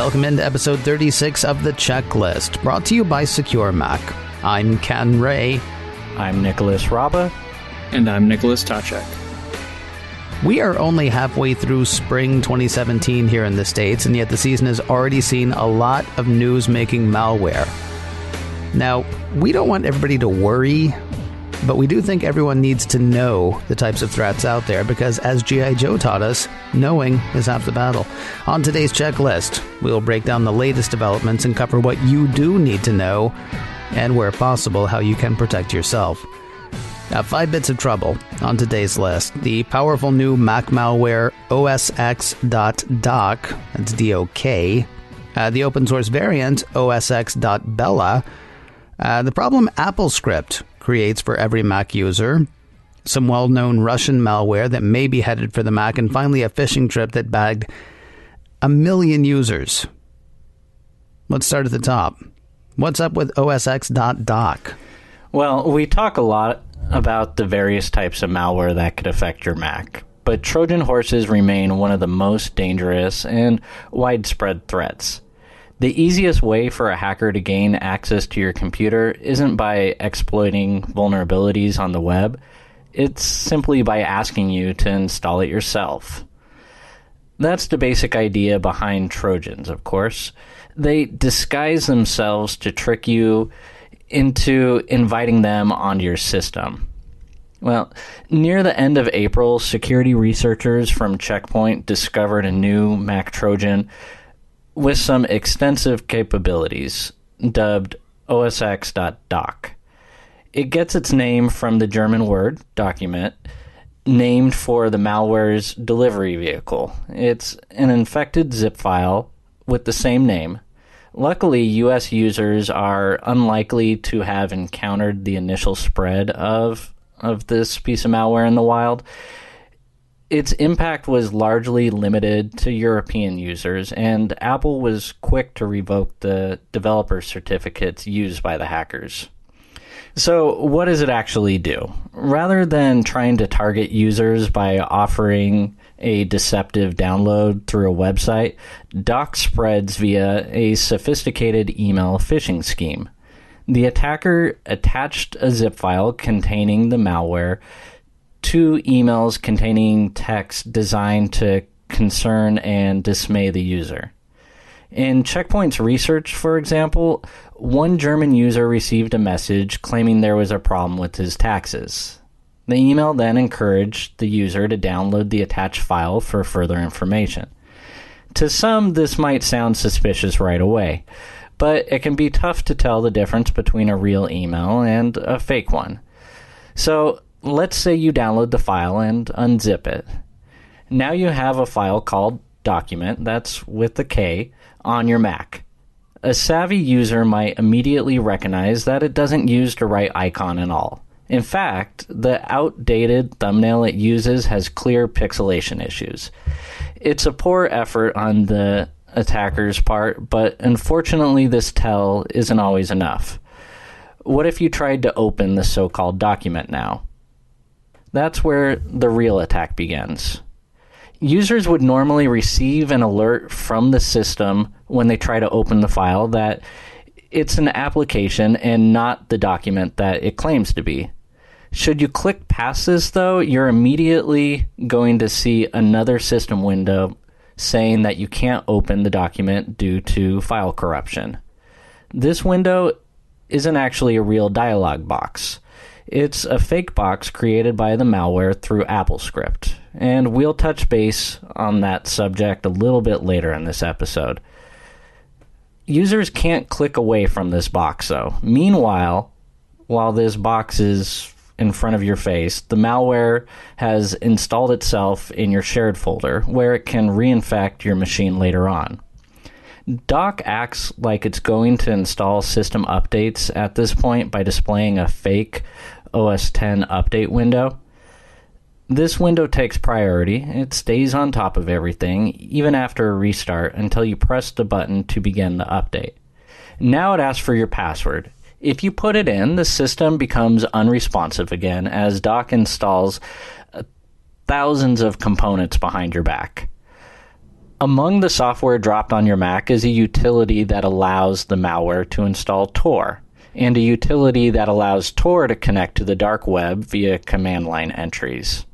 welcome into episode 36 of The Checklist, brought to you by Secure Mac. I'm Ken Ray. I'm Nicholas Raba. And I'm Nicholas Tachek. We are only halfway through spring 2017 here in the States, and yet the season has already seen a lot of news-making malware. Now, we don't want everybody to worry, but we do think everyone needs to know the types of threats out there because, as G.I. Joe taught us, knowing is half the battle. On today's checklist, we'll break down the latest developments and cover what you do need to know and, where possible, how you can protect yourself. Now, 5 bits of trouble on today's list. The powerful new Mac malware OSX.doc, that's D-O-K. The open source variant OSX.bella. The problem AppleScript creates for every Mac user, some well-known Russian malware that may be headed for the Mac, and finally a phishing trip that bagged 1 million users. Let's start at the top. What's up with OSX.doc? Well, we talk a lot about the various types of malware that could affect your Mac, but Trojan horses remain one of the most dangerous and widespread threats. The easiest way for a hacker to gain access to your computer isn't by exploiting vulnerabilities on the web. It's simply by asking you to install it yourself. That's the basic idea behind Trojans, of course. They disguise themselves to trick you into inviting them onto your system. Well, near the end of April, security researchers from Check Point discovered a new Mac Trojan with some extensive capabilities, dubbed OSX.doc. It gets its name from the German word, document, named for the malware's delivery vehicle. It's an infected zip file with the same name. Luckily, U.S. users are unlikely to have encountered the initial spread of this piece of malware in the wild. Its impact was largely limited to European users, and Apple was quick to revoke the developer certificates used by the hackers. So, what does it actually do? Rather than trying to target users by offering a deceptive download through a website, Doc spreads via a sophisticated email phishing scheme. The attacker attached a zip file containing the malware to emails containing text designed to concern and dismay the user. In Check Point's research, for example, one German user received a message claiming there was a problem with his taxes. The email then encouraged the user to download the attached file for further information. To some, this might sound suspicious right away, but it can be tough to tell the difference between a real email and a fake one. So, let's say you download the file and unzip it. Now you have a file called document, that's with the K, on your Mac. A savvy user might immediately recognize that it doesn't use the right icon at all. In fact, the outdated thumbnail it uses has clear pixelation issues. It's a poor effort on the attacker's part, but unfortunately this tell isn't always enough. What if you tried to open the so-called document now? That's where the real attack begins. Users would normally receive an alert from the system when they try to open the file that it's an application and not the document that it claims to be. Should you click past this, though, you're immediately going to see another system window saying that you can't open the document due to file corruption. This window isn't actually a real dialog box. It's a fake box created by the malware through AppleScript, and we'll touch base on that subject a little bit later in this episode. Users can't click away from this box, though. Meanwhile, while this box is in front of your face, the malware has installed itself in your shared folder, where it can reinfect your machine later on. Doc acts like it's going to install system updates at this point by displaying a fake OS X update window. This window takes priority. It stays on top of everything, even after a restart, until you press the button to begin the update. Now it asks for your password. If you put it in, the system becomes unresponsive again as Doc installs thousands of components behind your back. Among the software dropped on your Mac is a utility that allows the malware to install Tor, and a utility that allows Tor to connect to the dark web via command line entries.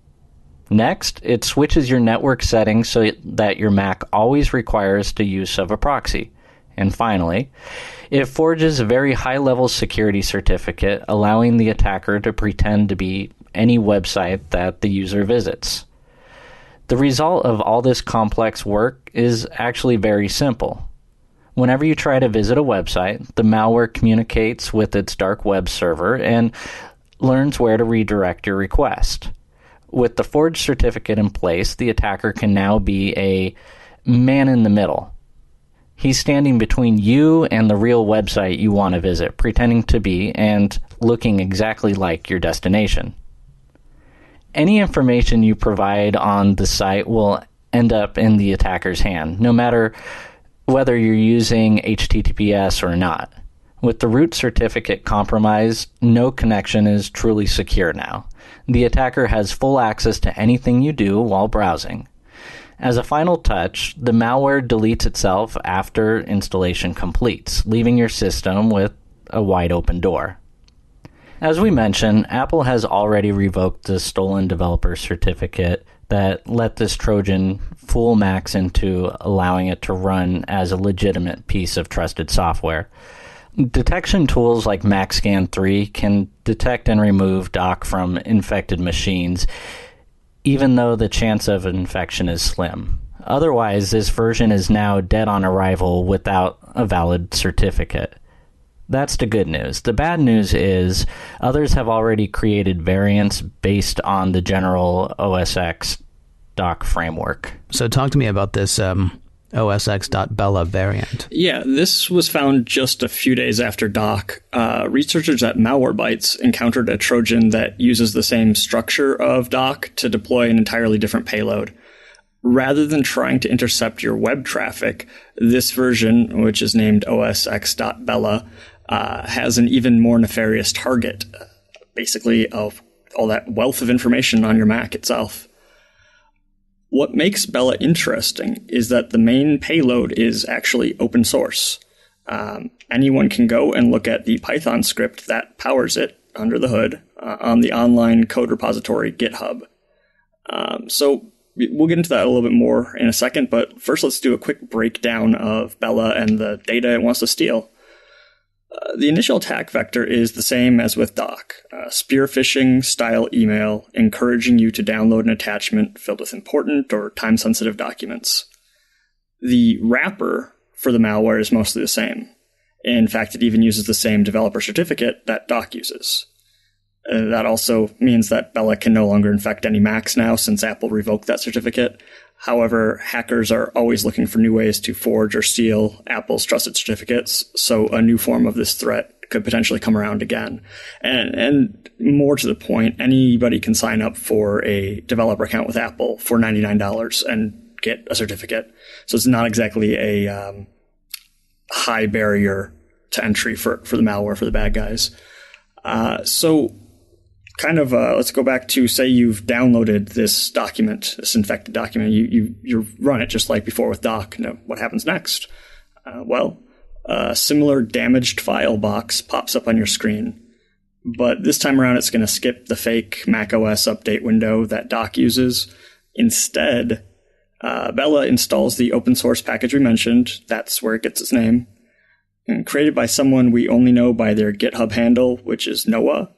Next, it switches your network settings so that your Mac always requires the use of a proxy. And finally, it forges a very high-level security certificate, allowing the attacker to pretend to be any website that the user visits. The result of all this complex work is actually very simple. Whenever you try to visit a website, the malware communicates with its dark web server and learns where to redirect your request. With the forged certificate in place, the attacker can now be a man in the middle. He's standing between you and the real website you want to visit, pretending to be and looking exactly like your destination. Any information you provide on the site will end up in the attacker's hand, no matter whether you're using HTTPS or not. With the root certificate compromised, no connection is truly secure now. The attacker has full access to anything you do while browsing. As a final touch, the malware deletes itself after installation completes, leaving your system with a wide open door. As we mentioned, Apple has already revoked the stolen developer certificate that let this Trojan fool Macs into allowing it to run as a legitimate piece of trusted software. Detection tools like MacScan 3 can detect and remove doc from infected machines, even though the chance of infection is slim. Otherwise, this version is now dead on arrival without a valid certificate. That's the good news. The bad news is others have already created variants based on the general OS X doc framework. So talk to me about this OSX.Bella variant. Yeah, this was found just a few days after doc. Researchers at Malwarebytes encountered a Trojan that uses the same structure of doc to deploy an entirely different payload. Rather than trying to intercept your web traffic, this version, which is named OSX.Bella, has an even more nefarious target, basically of all that wealth of information on your Mac itself. What makes Bella interesting is that the main payload is actually open source. Anyone can go and look at the Python script that powers it under the hood on the online code repository GitHub. So we'll get into that a little bit more in a second, but first let's do a quick breakdown of Bella and the data it wants to steal. The initial attack vector is the same as with doc, spear phishing style email encouraging you to download an attachment filled with important or time-sensitive documents. The wrapper for the malware is mostly the same. In fact, it even uses the same developer certificate that doc uses. That also means that Bella can no longer infect any Macs now since Apple revoked that certificate. However, hackers are always looking for new ways to forge or steal Apple's trusted certificates, so a new form of this threat could potentially come around again. And more to the point, anybody can sign up for a developer account with Apple for $99 and get a certificate. So it's not exactly a high barrier to entry for the malware, for the bad guys. Let's go back to, say you've downloaded this document, this infected document. You run it just like before with doc. Now, what happens next? A similar damaged file box pops up on your screen. But this time around, it's going to skip the fake macOS update window that doc uses. Instead, Bella installs the open source package we mentioned. That's where it gets its name. And created by someone we only know by their GitHub handle, which is Noah.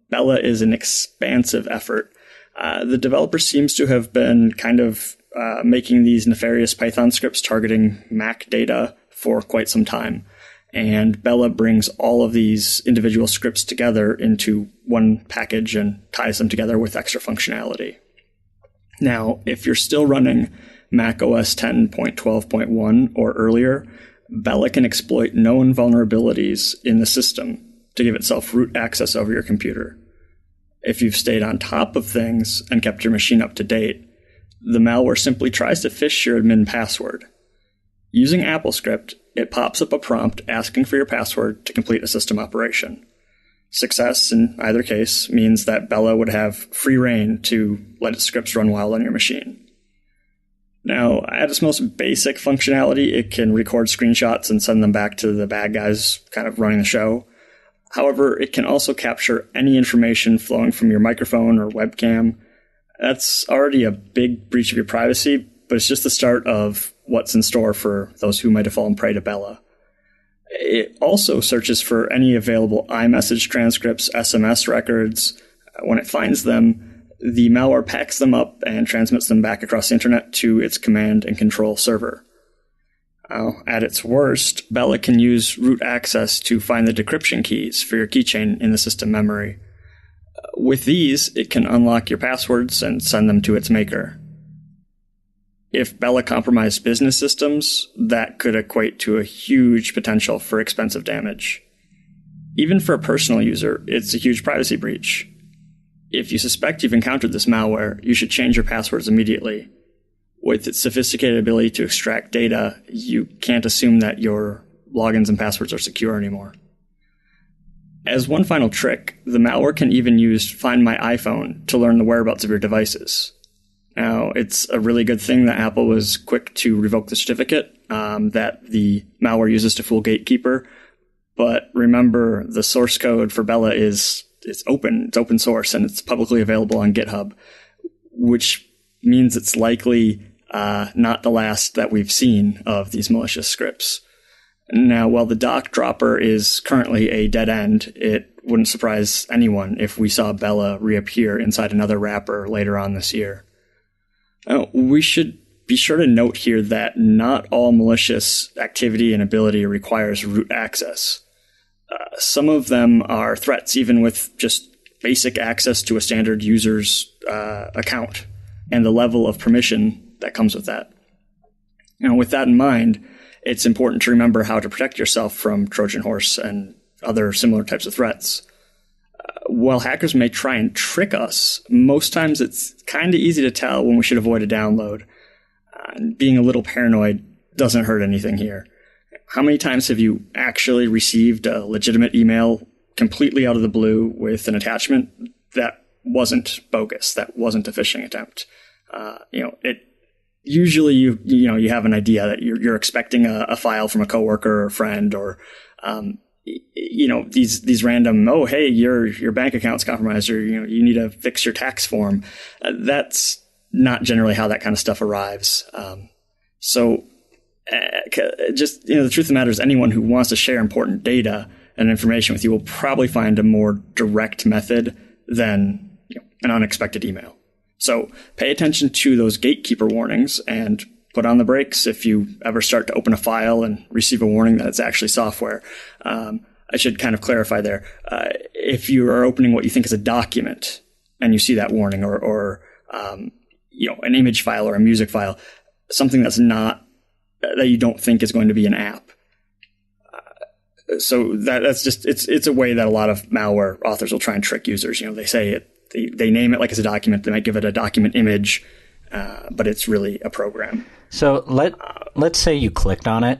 Bella is an expansive effort. The developer seems to have been kind of making these nefarious Python scripts targeting Mac data for quite some time. And Bella brings all of these individual scripts together into one package and ties them together with extra functionality. Now, if you're still running Mac OS 10.12.1 or earlier, Bella can exploit known vulnerabilities in the system to give itself root access over your computer. If you've stayed on top of things and kept your machine up to date, the malware simply tries to phish your admin password. Using AppleScript, it pops up a prompt asking for your password to complete a system operation. Success in either case means that Bella would have free reign to let its scripts run wild on your machine. Now, at its most basic functionality, it can record screenshots and send them back to the bad guys kind of running the show. However, it can also capture any information flowing from your microphone or webcam. That's already a big breach of your privacy, but it's just the start of what's in store for those who might have fallen prey to Bella. It also searches for any available iMessage transcripts, SMS records. When it finds them, the malware packs them up and transmits them back across the internet to its command and control server. At its worst, Bella can use root access to find the decryption keys for your keychain in the system memory. With these, it can unlock your passwords and send them to its maker. If Bella compromised business systems, that could equate to a huge potential for expensive damage. Even for a personal user, it's a huge privacy breach. If you suspect you've encountered this malware, you should change your passwords immediately. With its sophisticated ability to extract data, you can't assume that your logins and passwords are secure anymore. As one final trick, the malware can even use Find My iPhone to learn the whereabouts of your devices. Now, it's a really good thing that Apple was quick to revoke the certificate that the malware uses to fool Gatekeeper. But remember, the source code for Bella is open source, and it's publicly available on GitHub, which means it's likely not the last that we've seen of these malicious scripts. Now, while the dock dropper is currently a dead end, it wouldn't surprise anyone if we saw Bella reappear inside another wrapper later on this year. We should be sure to note here that not all malicious activity and ability requires root access. Some of them are threats, even with just basic access to a standard user's account and the level of permission that comes with that. Now, with that in mind, it's important to remember how to protect yourself from Trojan horse and other similar types of threats. While hackers may try and trick us, most times it's kind of easy to tell when we should avoid a download. Being a little paranoid doesn't hurt anything here. How many times have you actually received a legitimate email completely out of the blue with an attachment that wasn't bogus, that wasn't a phishing attempt? Usually you have an idea that you're expecting a file from a coworker or friend, or these random, oh, hey, your bank account's compromised, or you need to fix your tax form. That's not generally how that kind of stuff arrives. The truth of the matter is, anyone who wants to share important data and information with you will probably find a more direct method than an unexpected email. So pay attention to those gatekeeper warnings and put on the brakes if you ever start to open a file and receive a warning that it's actually software. I should kind of clarify there. If you are opening what you think is a document and you see that warning, or an image file or a music file, something that's not, that you don't think is going to be an app. So that's just, it's a way that a lot of malware authors will try and trick users. They say it, they name it like it's a document. They might give it a document image, but it's really a program. So let's say you clicked on it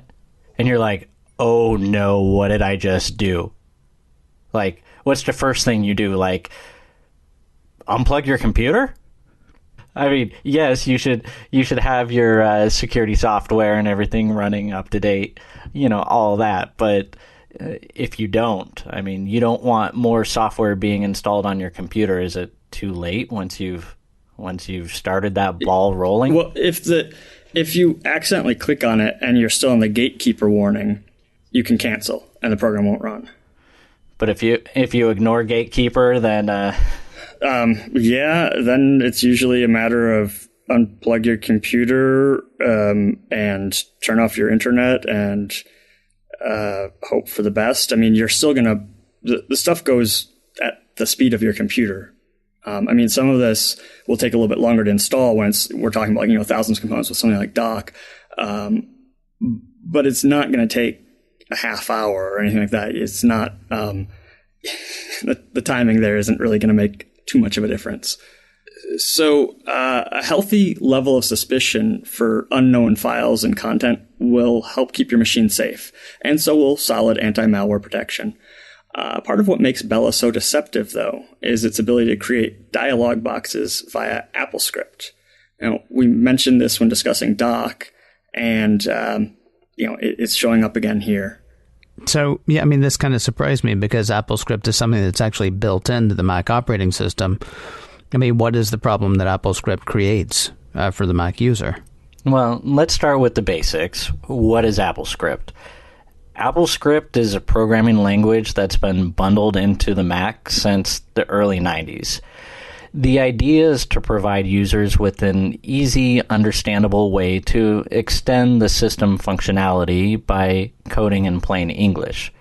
and you're like, oh no, what did I just do? Like, what's the first thing you do? Like, unplug your computer? I mean, yes, you should have your security software and everything running up to date, all that. But if you don't, I mean, you don't want more software being installed on your computer. Is it too late once you've started that ball rolling? Well, if you accidentally click on it and you're still in the gatekeeper warning, you can cancel and the program won't run. But if you ignore gatekeeper, then then it's usually a matter of unplug your computer and turn off your internet and hope for the best. I mean, you're still gonna, the stuff goes at the speed of your computer. Some of this will take a little bit longer to install when we're talking about thousands of components with something like Dock, but it's not going to take a half hour or anything like that. It's not the timing there isn't really going to make too much of a difference. So a healthy level of suspicion for unknown files and content will help keep your machine safe, and so will solid anti-malware protection. Part of what makes Bella so deceptive, though, is its ability to create dialog boxes via AppleScript. We mentioned this when discussing Doc, and it's showing up again here. So, yeah, I mean, this kind of surprised me because AppleScript is something that's actually built into the Mac operating system. I mean, what is the problem that AppleScript creates for the Mac user? Well, let's start with the basics. What is AppleScript? AppleScript is a programming language that's been bundled into the Mac since the early 90s. The idea is to provide users with an easy, understandable way to extend the system functionality by coding in plain English.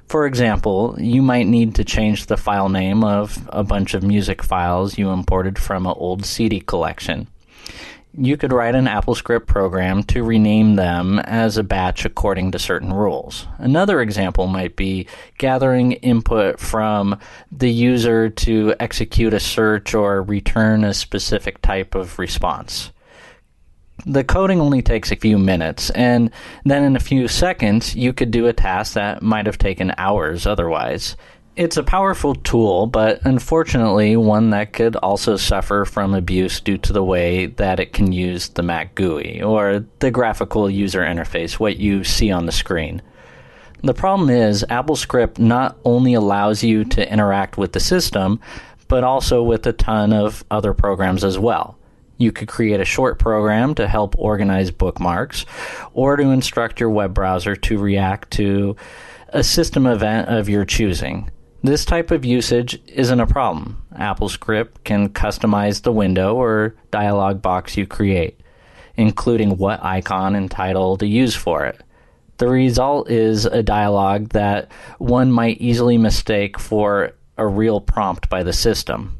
For example, you might need to change the file name of a bunch of music files you imported from an old CD collection. You could write an AppleScript program to rename them as a batch according to certain rules. Another example might be gathering input from the user to execute a search or return a specific type of response. The coding only takes a few minutes, and then in a few seconds, you could do a task that might have taken hours otherwise. It's a powerful tool, but unfortunately one that could also suffer from abuse due to the way that it can use the Mac GUI, or the graphical user interface, what you see on the screen. The problem is, AppleScript not only allows you to interact with the system, but also with a ton of other programs as well. You could create a short program to help organize bookmarks, or to instruct your web browser to react to a system event of your choosing. This type of usage isn't a problem. AppleScript can customize the window or dialog box you create, including what icon and title to use for it. The result is a dialog that one might easily mistake for a real prompt by the system.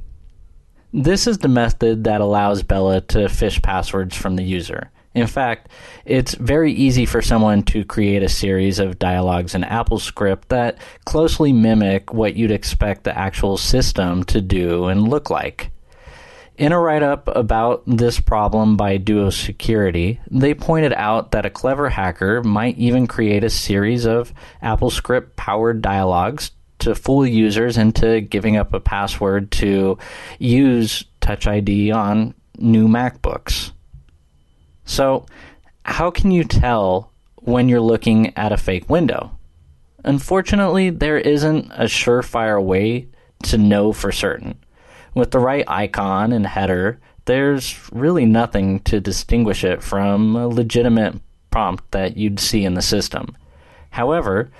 This is the method that allows Bella to phish passwords from the user. In fact, it's very easy for someone to create a series of dialogues in AppleScript that closely mimic what you'd expect the actual system to do and look like. In a write-up about this problem by Duo Security, they pointed out that a clever hacker might even create a series of AppleScript-powered dialogues to fool users into giving up a password to use Touch ID on new MacBooks. So, how can you tell when you're looking at a fake window? Unfortunately, there isn't a surefire way to know for certain. With the right icon and header, there's really nothing to distinguish it from a legitimate prompt that you'd see in the system. However,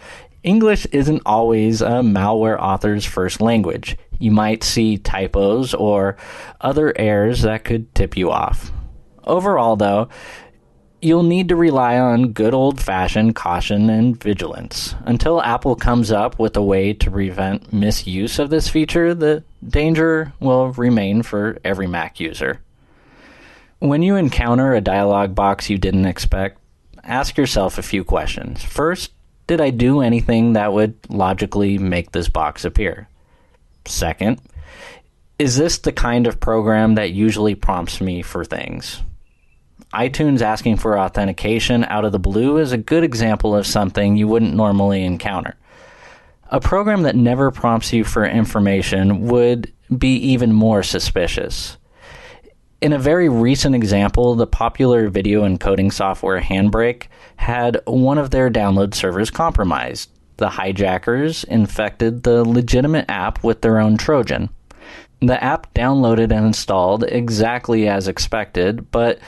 English isn't always a malware author's first language. You might see typos or other errors that could tip you off. Overall, though, you'll need to rely on good old-fashioned caution and vigilance. Until Apple comes up with a way to prevent misuse of this feature, the danger will remain for every Mac user. When you encounter a dialog box you didn't expect, ask yourself a few questions. First, did I do anything that would logically make this box appear? Second, is this the kind of program that usually prompts me for things? iTunes asking for authentication out of the blue is a good example of something you wouldn't normally encounter. A program that never prompts you for information would be even more suspicious. In a very recent example, the popular video encoding software Handbrake had one of their download servers compromised. The hijackers infected the legitimate app with their own Trojan. The app downloaded and installed exactly as expected, but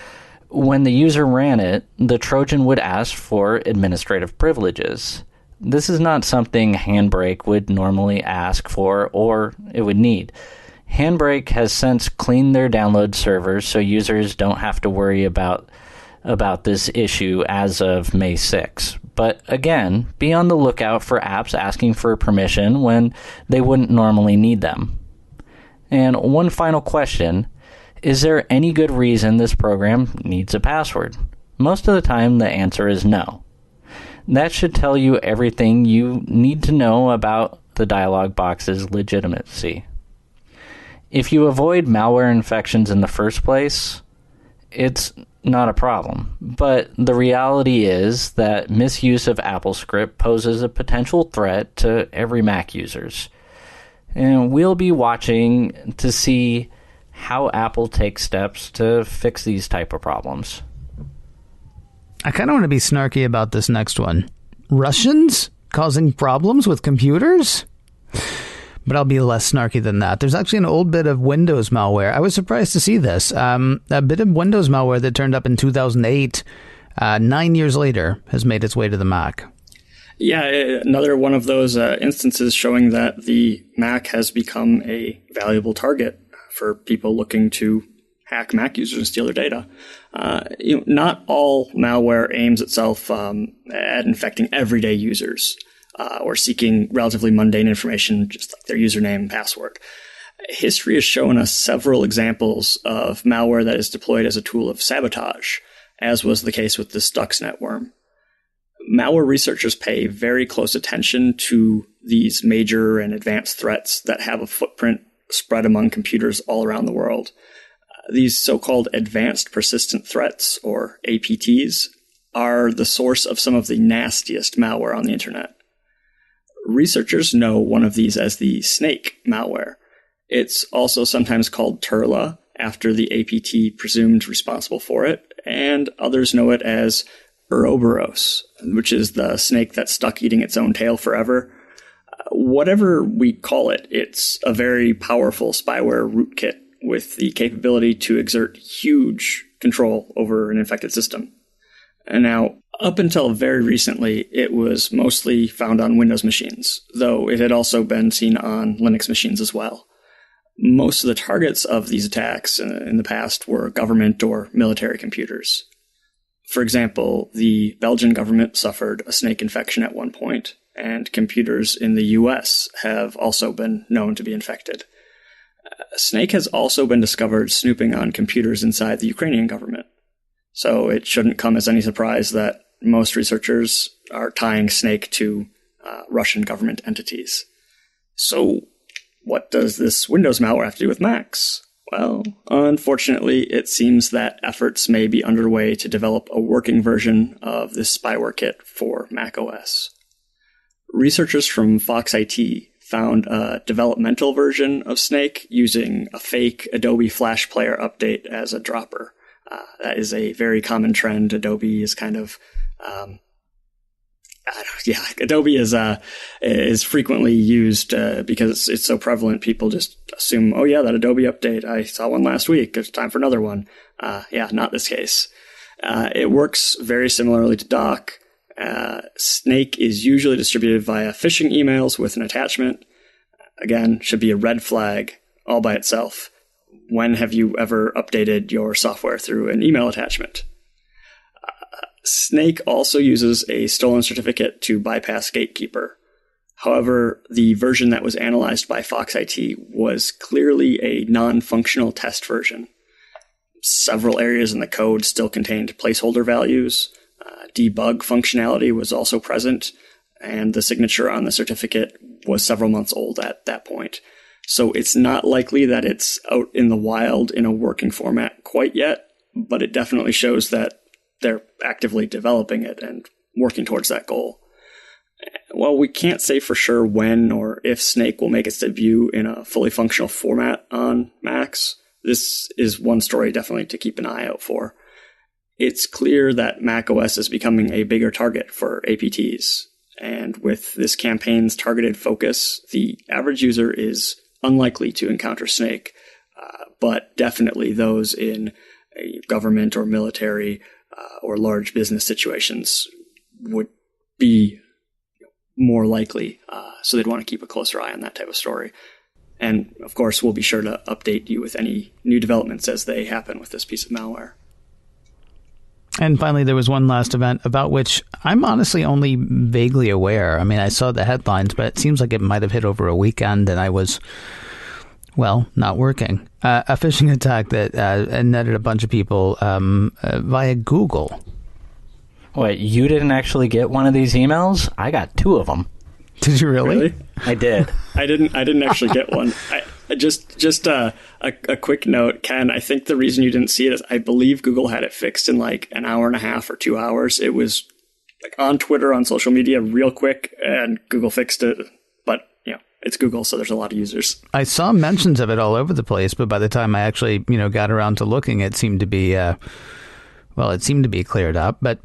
when the user ran it, the Trojan would ask for administrative privileges. This is not something Handbrake would normally ask for or it would need. Handbrake has since cleaned their download servers so users don't have to worry about this issue as of May 6. But again, be on the lookout for apps asking for permission when they wouldn't normally need them. And one final question. Is there any good reason this program needs a password? Most of the time, the answer is no. That should tell you everything you need to know about the dialog box's legitimacy. If you avoid malware infections in the first place, it's not a problem. But the reality is that misuse of AppleScript poses a potential threat to every Mac users. And we'll be watching to see how Apple takes steps to fix these type of problems. I kind of want to be snarky about this next one. Russians causing problems with computers? But I'll be less snarky than that. There's actually an old bit of Windows malware. I was surprised to see this. A bit of Windows malware that turned up in 2008, 9 years later, has made its way to the Mac. Yeah, another one of those instances showing that the Mac has become a valuable target for people looking to hack Mac users and steal their data. Not all malware aims itself at infecting everyday users or seeking relatively mundane information, just like their username and password. History has shown us several examples of malware that is deployed as a tool of sabotage, as was the case with the Stuxnet worm. Malware researchers pay very close attention to these major and advanced threats that have a footprint spread among computers all around the world. These so-called advanced persistent threats, or APTs, are the source of some of the nastiest malware on the internet. Researchers know one of these as the snake malware. It's also sometimes called Turla, after the APT presumed responsible for it, and others know it as Ouroboros, which is the snake that's stuck eating its own tail forever. Whatever we call it, it's a very powerful spyware rootkit with the capability to exert huge control over an infected system. And now, up until very recently, it was mostly found on Windows machines, though it had also been seen on Linux machines as well. Most of the targets of these attacks in the past were government or military computers. For example, the Belgian government suffered a snake infection at one point, and computers in the US have also been known to be infected. Snake has also been discovered snooping on computers inside the Ukrainian government. So it shouldn't come as any surprise that most researchers are tying Snake to Russian government entities. So what does this Windows malware have to do with Macs? Well, unfortunately, it seems that efforts may be underway to develop a working version of this spyware kit for macOS. Researchers from Fox IT found a developmental version of Snake using a fake Adobe Flash Player update as a dropper. That is a very common trend. Adobe is kind of, Adobe is frequently used because it's so prevalent. People just assume, oh yeah, that Adobe update, I saw one last week. It's time for another one. Not this case. It works very similarly to Doc. Snake is usually distributed via phishing emails with an attachment. Again, should be a red flag all by itself. When have you ever updated your software through an email attachment? Snake also uses a stolen certificate to bypass Gatekeeper. However, the version that was analyzed by Fox IT was clearly a non-functional test version. Several areas in the code still contained placeholder values. Debug functionality was also present, and the signature on the certificate was several months old at that point. So it's not likely that it's out in the wild in a working format quite yet, but it definitely shows that they're actively developing it and working towards that goal. While we can't say for sure when or if Snake will make its debut in a fully functional format on Macs, this is one story definitely to keep an eye out for. It's clear that macOS is becoming a bigger target for APTs, and with this campaign's targeted focus, the average user is unlikely to encounter Snake, but definitely those in a government or military or large business situations would be more likely, so they'd want to keep a closer eye on that type of story. And, of course, we'll be sure to update you with any new developments as they happen with this piece of malware. And finally, there was one last event about which I'm honestly only vaguely aware. I mean, I saw the headlines, but it seems like it might have hit over a weekend, and I was, well, not working. A phishing attack that netted a bunch of people via Google. Wait, you didn't actually get one of these emails? I got 2 of them. Did you really? I did. I didn't actually get one. Just a quick note, Ken. I think the reason you didn't see it is I believe Google had it fixed in like an hour and a half or 2 hours. It was like on Twitter, on social media, real quick, and Google fixed it. But it's Google, so there's a lot of users. I saw mentions of it all over the place, but by the time I actually, got around to looking, it seemed to be, it seemed to be cleared up. But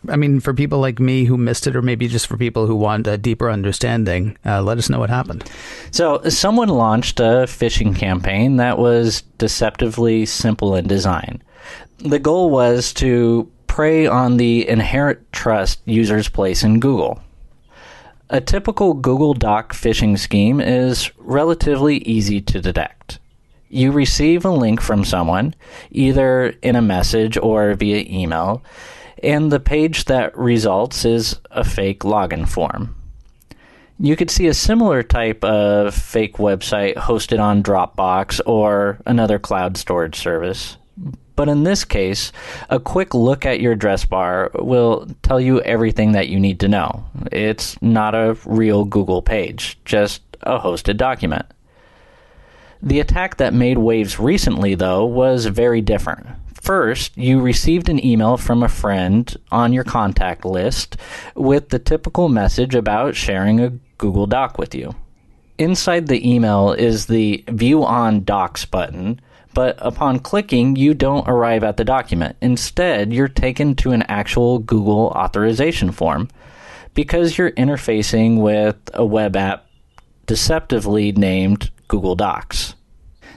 I mean, for people like me who missed it, or maybe just for people who want a deeper understanding, let us know what happened. So someone launched a phishing campaign that was deceptively simple in design. The goal was to prey on the inherent trust users place in Google. A typical Google Doc phishing scheme is relatively easy to detect. You receive a link from someone, either in a message or via email, and the page that results is a fake login form. You could see a similar type of fake website hosted on Dropbox or another cloud storage service. But in this case, a quick look at your address bar will tell you everything that you need to know. It's not a real Google page, just a hosted document. The attack that made waves recently, though, was very different. First, you received an email from a friend on your contact list with the typical message about sharing a Google Doc with you. Inside the email is the View on Docs button, but upon clicking, you don't arrive at the document. Instead, you're taken to an actual Google authorization form because you're interfacing with a web app deceptively named Google Docs.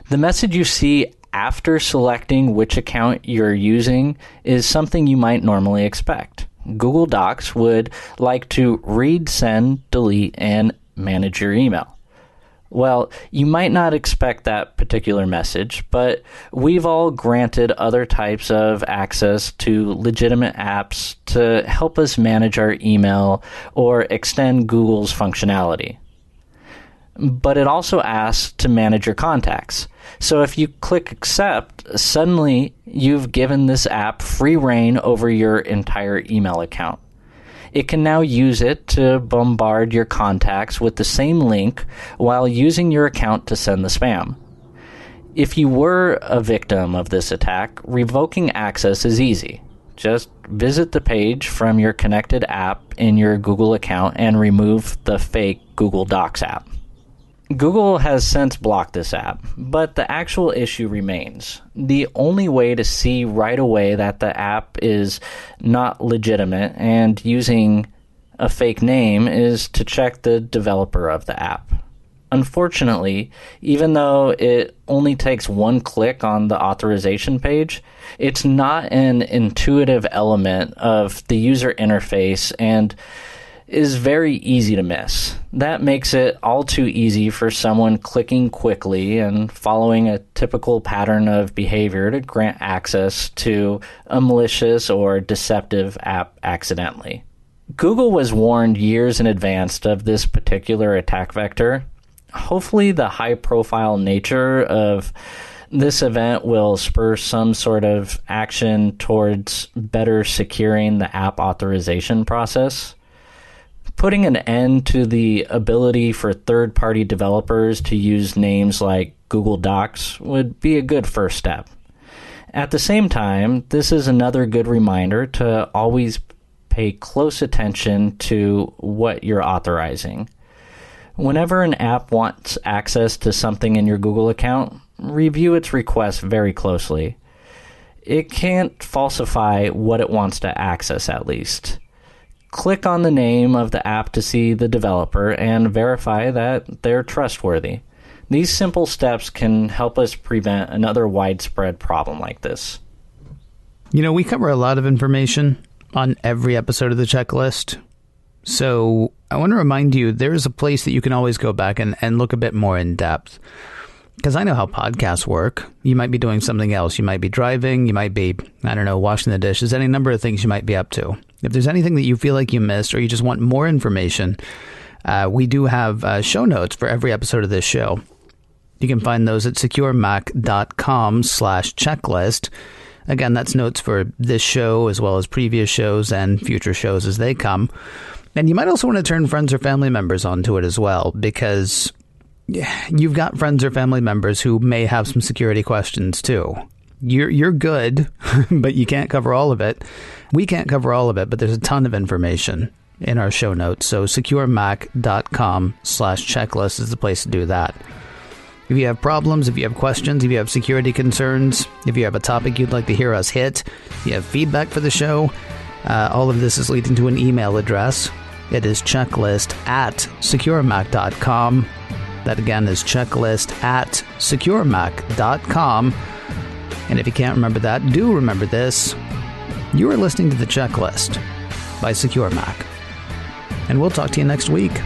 The message you see after selecting which account you're using is something you might normally expect. Google Docs would like to read, send, delete, and manage your email. Well, you might not expect that particular message, but we've all granted other types of access to legitimate apps to help us manage our email or extend Google's functionality. But it also asks to manage your contacts. So if you click accept, suddenly you've given this app free reign over your entire email account. It can now use it to bombard your contacts with the same link while using your account to send the spam. If you were a victim of this attack, revoking access is easy. Just visit the page from your connected app in your Google account and remove the fake Google Docs app. Google has since blocked this app, but the actual issue remains. The only way to see right away that the app is not legitimate and using a fake name is to check the developer of the app. Unfortunately, even though it only takes one click on the authorization page, it's not an intuitive element of the user interface and is very easy to miss. That makes it all too easy for someone clicking quickly and following a typical pattern of behavior to grant access to a malicious or deceptive app accidentally. Google was warned years in advance of this particular attack vector. Hopefully, the high-profile nature of this event will spur some sort of action towards better securing the app authorization process. Putting an end to the ability for third-party developers to use names like Google Docs would be a good first step. At the same time, this is another good reminder to always pay close attention to what you're authorizing. Whenever an app wants access to something in your Google account, review its request very closely. It can't falsify what it wants to access, at least. Click on the name of the app to see the developer and verify that they're trustworthy. These simple steps can help us prevent another widespread problem like this. We cover a lot of information on every episode of the checklist. So I want to remind you, there is a place that you can always go back and look a bit more in depth. Because I know how podcasts work. You might be doing something else. You might be driving. You might be, washing the dishes. Any number of things you might be up to. If there's anything that you feel like you missed or you just want more information, we do have show notes for every episode of this show. You can find those at securemac.com/checklist. Again, that's notes for this show as well as previous shows and future shows as they come. And you might also want to turn friends or family members onto it as well, because you've got friends or family members who may have some security questions too. You're good, but you can't cover all of it. We can't cover all of it, but there's a ton of information. in our show notes. So securemac.com/checklist is the place to do that. If you have problems, if you have questions, if you have security concerns, if you have a topic you'd like to hear us hit, if you have feedback for the show, all of this is leading to an email address. It is checklist@securemac.com. That again is checklist@securemac.com. And if you can't remember that, do remember this. You are listening to The Checklist by Secure Mac. And we'll talk to you next week.